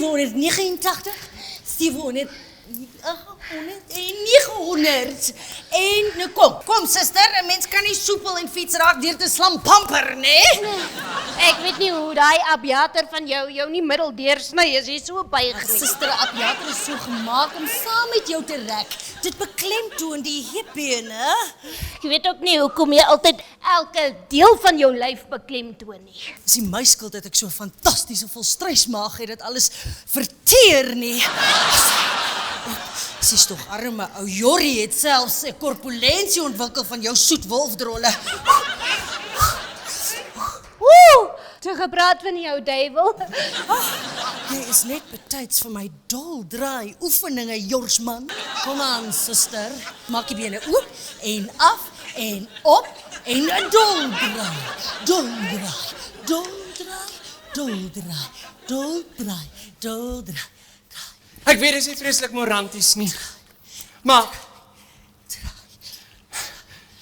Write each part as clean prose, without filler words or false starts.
789, 700, 800 en 900. En nou kom suster, 'n mens kan nie soepel en fiets raak deur te slampamper, né? Ek weet nie hoe daai abjater van jou nie middeldeursny as jy so buig nie. Suster, 'n abjater is so gemaak om saam met jou te rek. Dit beklemtoon die heupbene. Ek weet ook nie hoekom jy altyd elke deel van jou lyf beklemtoon nie. Dis nie my skuld dat ek so fantastiese volstruismaag het dat alles verteer nie. Sies tog arme ou Jorrie het selfs 'n korpulensie ontwikkel van jou soet wolfdrolle. Toe gepraat van jou duiwel. Jy is net betyds vir my doldraai oefeninge, Jorsman. Kom aan, suster. Maak die bene oop en af en op en 'n doldraai. Doldraai, doldraai, doldraai, doldraai, doldraai. Ek weet dit is nie vreeslik moranties nie. Maar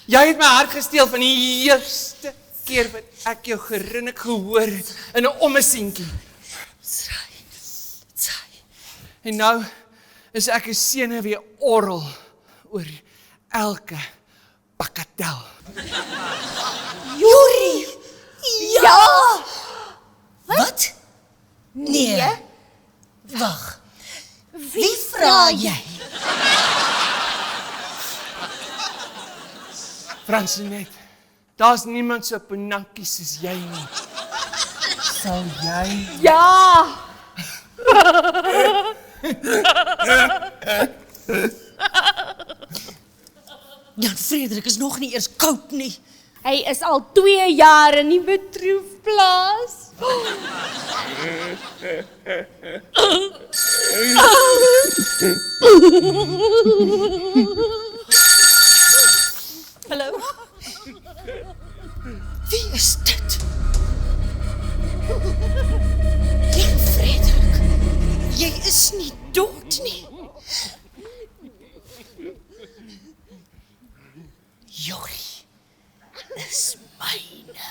jy het my hart gesteel van die eerste keer wat ek jou gerinnik gehoor het in 'n ommesientjie. En nou is ek 'n senuwee orrel oor elke bakatel. Jorrie! Ja! Wat? Nee. Wag. Wie vra jy? Fransenet, daar's niemand so penankie soos jy nie. Sal jy? Ja! Jan Frederik is nog nie eers koud nie. Hy is al 2 jaar in die betroefplaas. Hallo? Wie is dit? Jan Frederik, jy is nie dood nie. Jorrie is myne.